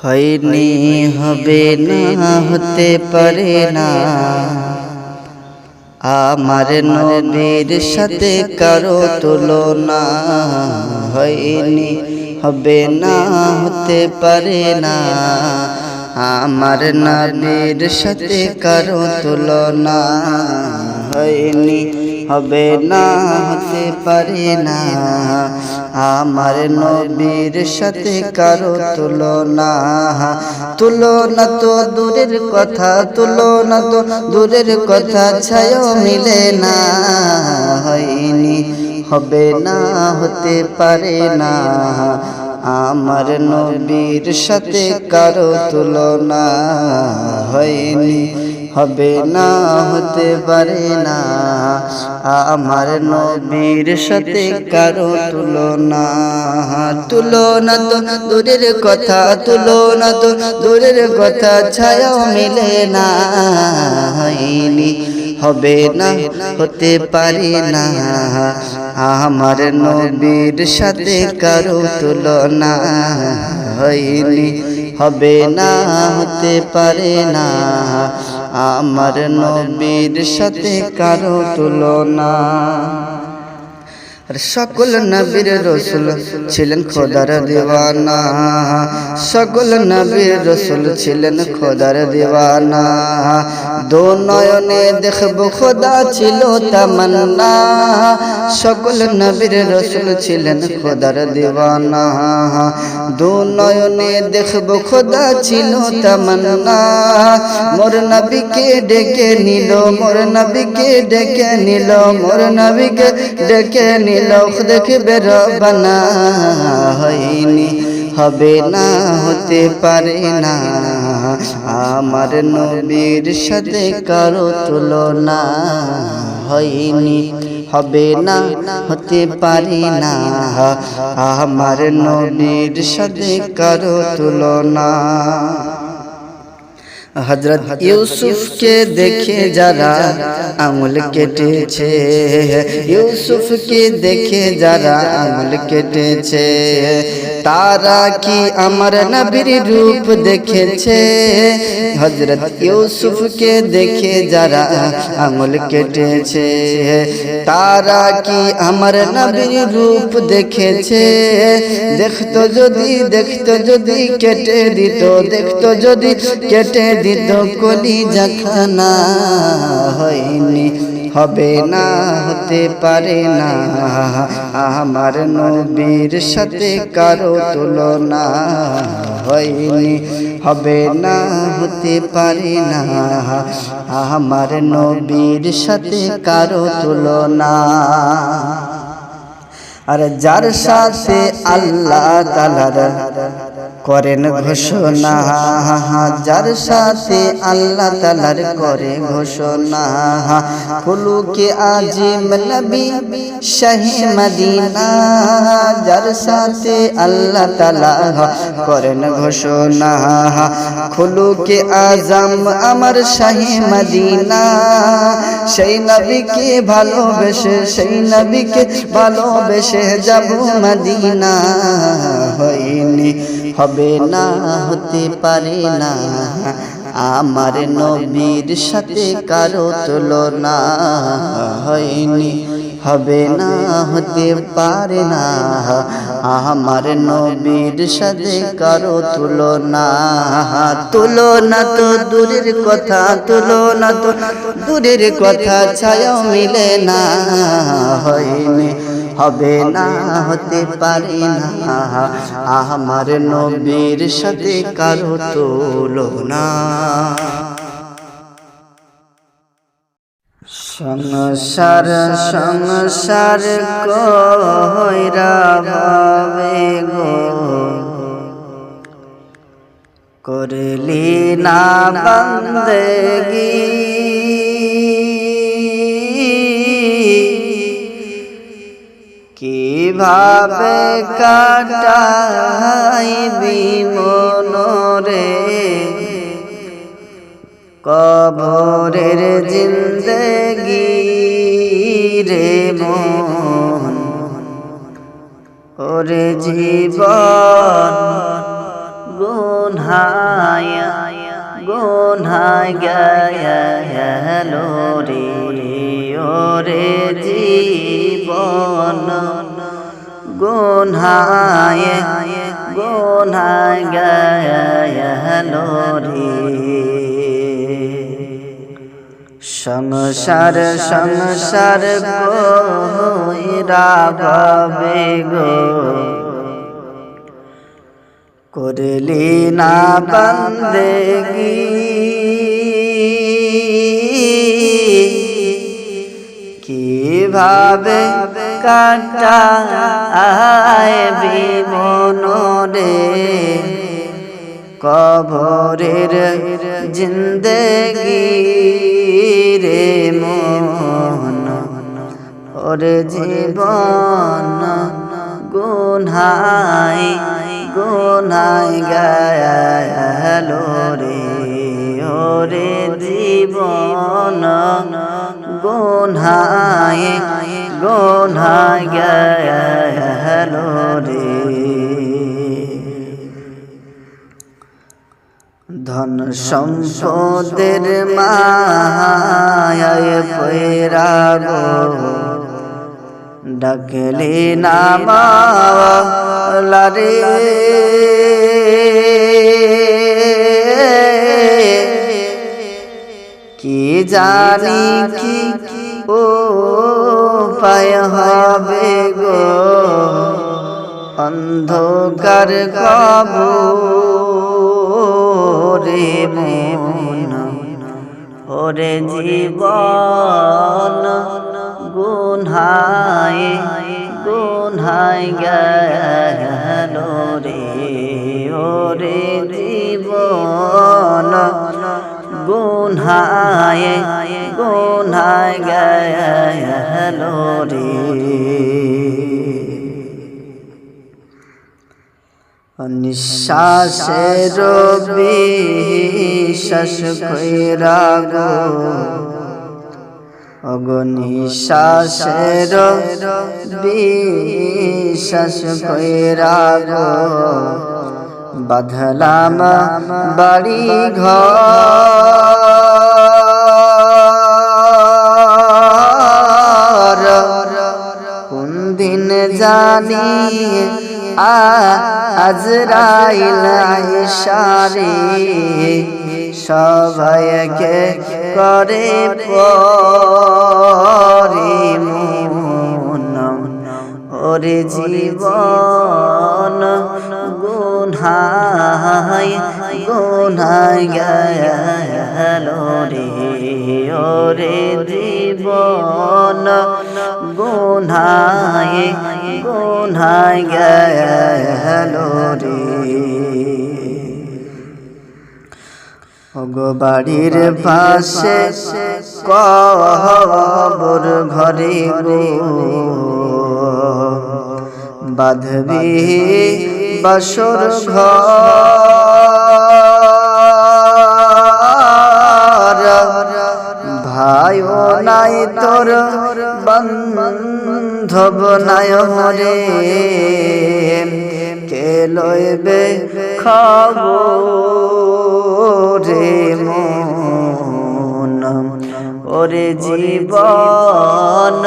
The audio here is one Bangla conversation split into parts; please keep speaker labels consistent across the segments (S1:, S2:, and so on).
S1: হয়নি হবে না হতে পারে না আমার নবীর সাথে কারো তুলনা। হয়নি হবে না হতে পারে না আমার নবীর সাথে কারো তুলনা। হয়নি হবে না হতে পারে না আমার নবীর সাথে কারো তুলনা। তুলনা তো দূরের কথা, তুলনা তো দূরের কথা, ছায়াও মিলে না। হয়নি হবে না হতে পারে না আমার নবীর সাথে কারো তুলনা। হয়নি হবে না হতে পারে না আমার নবীর সাথে কারো তুলনা। তুলনা তো দূরের কথা, তুলনা তো দূরের কথা, ছায়াও মিলে না। হয়নি হবে না হতে পারে না আমার নবীর সাথে কারো তুলনা। হয়নি হবে না হতে পারে না আমার নবীর সাথে কারো তুলনা। সকল নবীর রসুল ছিলেন খোদার দিওয়ানা, সকল নবীর রসুল ছিলেন খোদার দিওয়ানা। দো নয়নে দেখব খোদা ছিল তামান্না, সকল নবীর রসুল ছিলেন খোদার দিওয়ানা। দো নয়নে দেখব খোদা ছিল তামান্না। মোর নবীকে ডেকে নিল, মোর নবীকে ডেকে নিল, মোর নবীকে ডেকে নিল দেখবে রব্বানা। হয়নি হবে না হতে পারে না আমার নবীর সাথে কারো তুলনা। হয়নি হবে না হতে পারে না আমার নবীর সাথে কারো তুলনা। হযরত ইউসুফকে দেখে যারা আঙুল কেটেছে, ইউসুফকে দেখে যারা আঙুল কেটেছে, তারা কি আমার নবীর রূপ দেখেছে? হযরত ইউসুফকে দেখে যারা আঙুল কেটেছে, তারা কি আমার নবীর রূপ দেখেছে? দেখতো যদি, দেখতো যদি কেটে দিত, দেখতো যদি কেটে দিত কলিজা খানা। হয়নি হবে না হতে পারে না আমার নবীর সাথে কারো তুলনা। হয়নি হবে না হতে পারে না আমার নবীর সাথে কারো তুলনা। আর যার সাথে আল্লাহ তাআলার করেন ঘোষণা, যার সাথে আল্লাহ তাআলার করে ঘোষণা, খুলুকে আজিম নবী শাহে মদিনা। যার সাথে আল্লাহ তাআলা করেন ঘোষণা, খুলুকে আজম আমার শাহে মদিনা। সেই নবীকে ভালোবেসে, সেই নবীকে ভালোবেসে যাব মদিনা। হয়নি হবে না হতে পারে না আমার নবীর সাথে কারো তুলনা। হয়নি হবে না হতে পারে না আমার নবীর সাথে কারো তুলনা। তুলনা তো দূরের কথা, তুলনা তো দূরের কথা, ছায়াও মিলে না। হয়নি হবে না হতে পারে না আমার নবীর সাথে কারো তুলনা। সংসার সংসার কইরা ভাবে গো করলি না বান্দেগি, কিভাবে কাটাইবি মনরে কবরের জিন্দেগি রে মন। ওরে জীবন গো গুনহায় গেল রে ওরে জীবন গুনহায় গেল রে সংসার কইরা ভাবে গো করলি না বন্দেগি কিভাবে কাটাইবি মনরে কবরের জিন্দেগি রে মন ওরে জীবন গুনহায় গেল রে ওরে জীবন গুনহায় গেল রে ধন সম্পদের মায়ায় পয়রা গো ডাকলে না মাওলা রে কি জানি কি উপায় হবে গো অন্ধকার কবরে মন ওরে জীবন গুনহায় গেল রে ওরে জীবন গুনহায় গেল রে নিঃশ্বাসের বিশ্বাস কইরা গো অগনিশ্বাসের বিশ্বাস কইরা গো বাঁধলাম বাড়ি ঘর কোন দিন জানি আজরাইল ইশারে সবাইকে করে পরিমন ওরে জীবন গুনহায় গেল রে ওরে জীবন গুনহায় গেল রে ওগো বাড়ির পাশে কবর ঘরে গো বাঁধবি বাসর ঘর ভাইও নাই তোর বান্ধব নাই রে কে লইবে খবর রে মন ওরে জীবন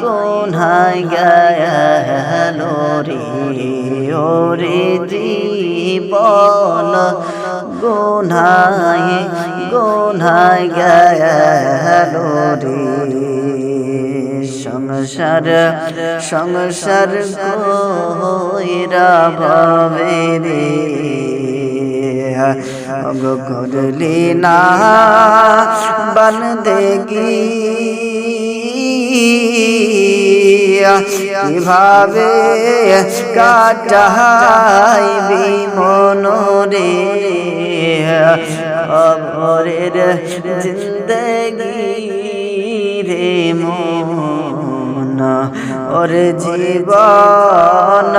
S1: গুনহায় গেল রে ওরে জীবন গুনহায় গেল রে সংসার কইরা ভাবে রে করলি না বন্দেগি কিভাবে কাটাইবি মনরে কবরের জিন্দেগি রে মন ওরে জীবন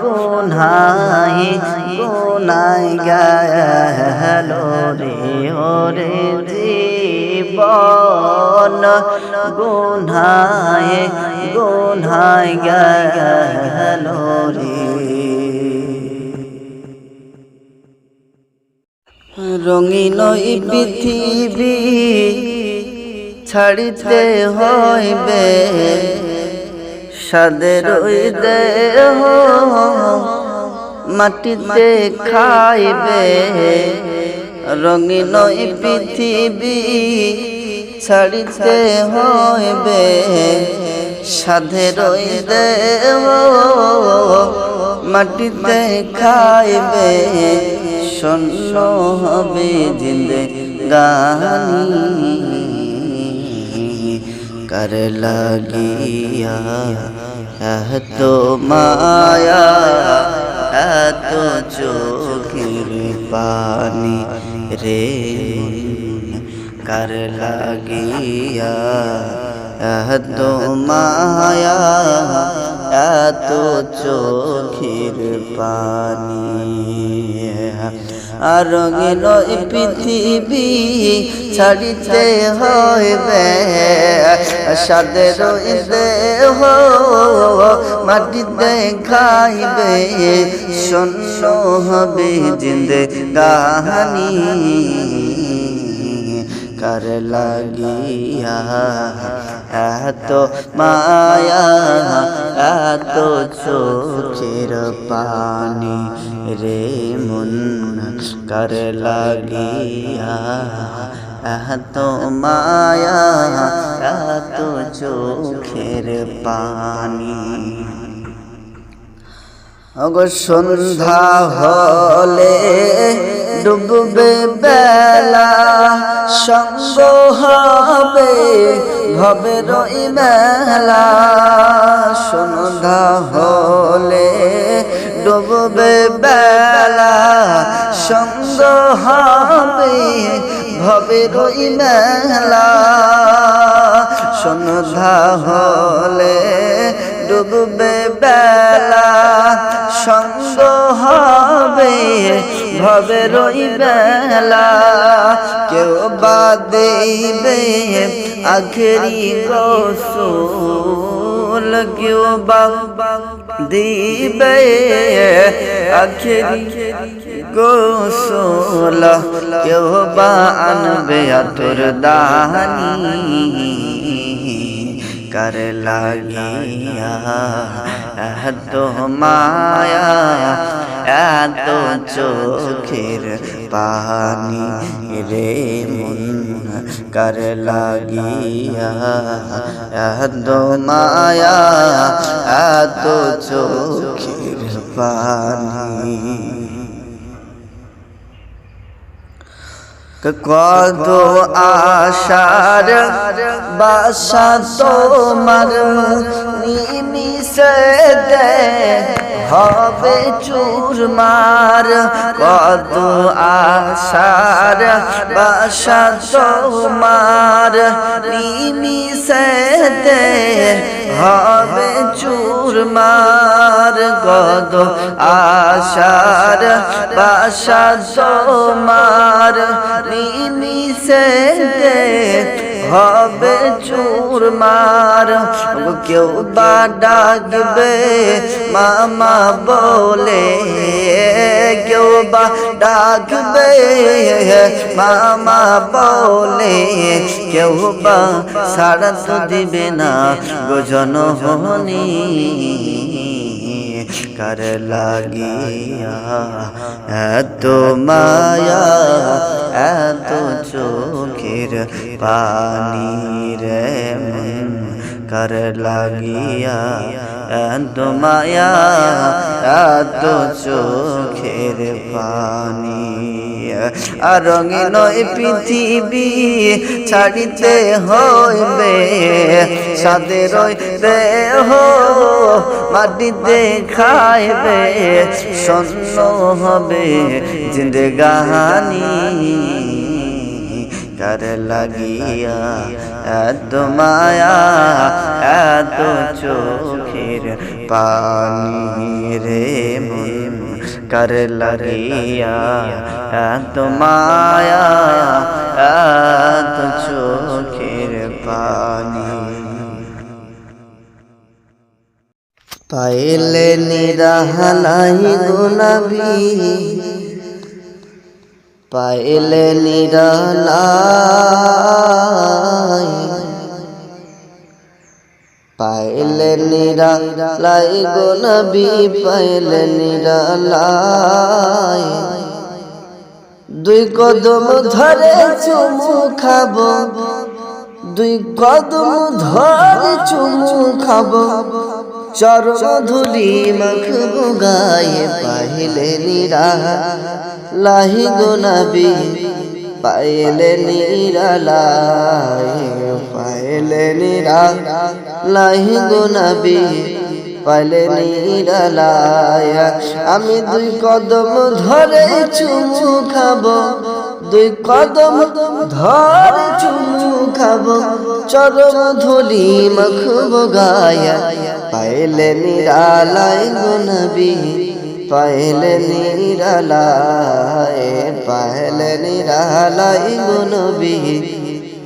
S1: গুনহায় গেল রে ওরে জীবন গুনহায় গেল রে। রঙিন এই পৃথিবী ছাড়িতে হইবে, সাদের ওই দেহ মাটিতে খাইবে। রঙিন এই পৃথিবী ছাড়িতে হইবে, সাদের ওই দেহ মাটিতে খাইবে। শূন্য হবে জিন্দেগানি কার লাগিয়া এত মায়া, এত চোখের পানি রে কার লাগিয়া এত মায়া, এত চোখের পানি। আর রঙিন এই পৃথিবী ছাড়িতে হইবে, সাদের দেহ মাটিতে খাইবে। শূন্য হবে জিন্দেগানি কার লাগিয়া এত মায়া, এত চোখের পানি রে মন কার লাগিয়া এত মায়া, এত চোখের পানি। অগো সন্ধ্যা হলে ডুববে বেলা, সঙ্গ হবে ভবের মেলা। সন্ধ্যা হলে ডুববে বেলা, সঙ্গ হবে ভবের মেলা। সন্ধ্যা হলে ডুববে বেলা, সঙ্গ হবে ভবের বেলা। কেউ বা দেবে আখেরি গোসল, কেউ বা দিবে আখেরি গোসল, কেউ বা আনবে আতর দানি কার লাগিয়া এত মায়া, এত চোখের পানি রে মন কার লাগিয়া এত মায়া, এত চোখের পানি। কত আশার বাসা তোমার নিমিষেতে হবে চুরমার। কত আশার বাসা তোমার নিমিষেতে হবে চুরমার। কত আশার বাসা তোমার নিমিষেতে হবে চুরমার। কেউ বা ডাকবে মামা বলে, কেউ বা ডাকবে মামা বলে, কেউ বা সাড়া তো দিবে না গো জননী কার লাগিয়া এত মায়া, এত চোখের পানি রে মন কার লাগিয়া এত মায়া, এত চোখের পানি। আর রঙিন এই পৃথিবী ছাড়িতে হইবে, সাদের দেহ মাটিতে খাইবে। শূন্য হবে জিন্দেগানি কার লাগিয়া এত মায়া, এত চোখের পানি রে মন কার লাগিয়া এত মায়া, এত চোখের পানি। পাইলে নিরাহালাই গোলাপি পাইলে নিরালাই, পাইলে নিরালাই গো নবী, পাইলে নিরালাই। দুই কদম ধরে চুমু খাবো, দুই কদম ধরে চুমু খাবো, চরণ ধুলি মাখবো গায়ে। পাইলে নিরালাই গো নবী, পাইলে নিরালাই, পাইলে নিরালাই গো নবী, পাইলে নিরালাই। আমি দুই কদম ধরে চুমু খাবো, দুই কদম ধরে চুমু খাবো, চরণ ধুলি মাখবো গায়ে। পাইলে নিরালাই গো নবী, পাইলে নিরালাই, পাইলে নিরালাই গো নবী,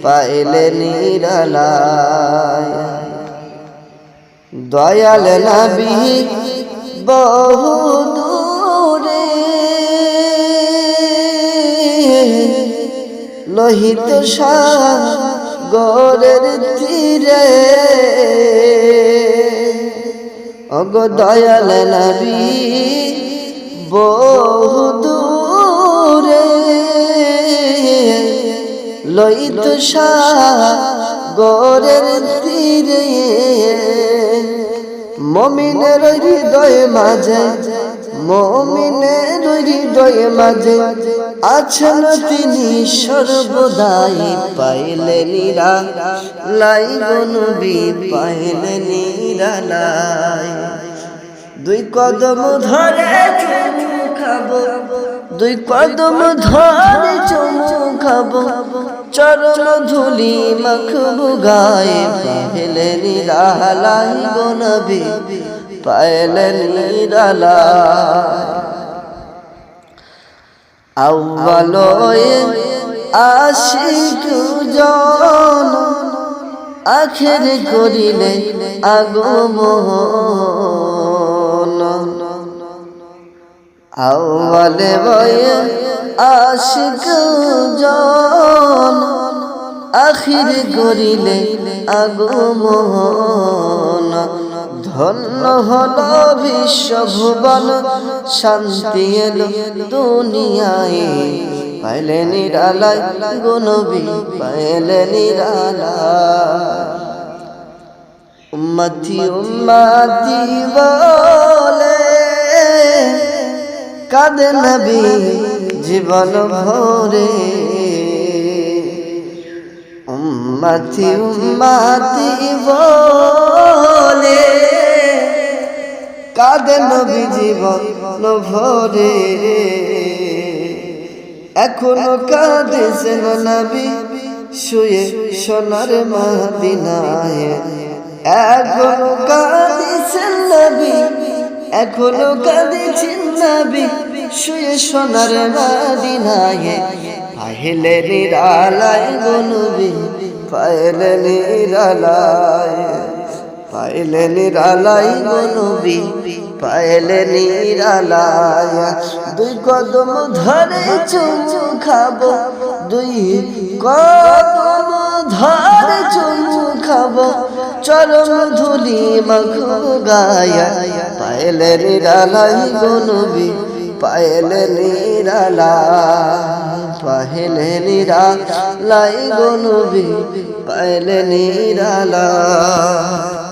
S1: পাইলে নিরালাই। দয়াল নবী বহু দূরে, লোহিত সাগরের তীরে, ওগো দয়াল নবী বহু দূরে, লোহিত সাগরের তীরে। মুমিনের হৃদয়ে মাঝে, মুমিনের হৃদয়ে মাঝে আছেন তিনি সর্বদাই। পাইলে নিরালাই গো নবী, পাইলে নিরালাই। দুই কদম ধরে চুমু খাবো, দুই কদম ধরে চুমু খাবো, চরণ ধুলি মাখবো গায়ে। পাইলে নিরালাই গো নবী, পাইলে নিরালাই। আউয়ালয়ে আশিক জন, আখের করিলে আগমন। আউয়ালে বয়ে আশিক জন, আখির করিলে আগমন। ধন্য হলো বিশ্বভুবন, শান্তি এলো দুনিয়ায়। পাইলে নিরালাই গো নবী, পাইলে নিরালাই। উম্মতি উম্মতি বলে কাঁদে নবী জীবন ভরে, উম্মতি উম্মতি বলে কাঁদে নবী জীবন ভরে। এখনো কাঁদেছেন নবী শুয়ে সোনার মদিনায়, এখনো কাঁদেছেন নবী, এখনো কাঁদেছেন নবী শুয়ে সোনার মদিনায়। পাইলে নিরালাই গো নবী, পাইলে নিরালাই, পাইলে নিরালাই গো নবী, পাইলে নিরালাই। দুই কদম ধরে চুমু খাবো, দুই কদম ধরে চুমু খাবো, চরণ ধুলি মাখবো গায়ে। পাইলে নিরালাই গো নবী, পাইলে নিরালাই, পাইলে নিরালাই গো নবী, পাইলে নিরালাই।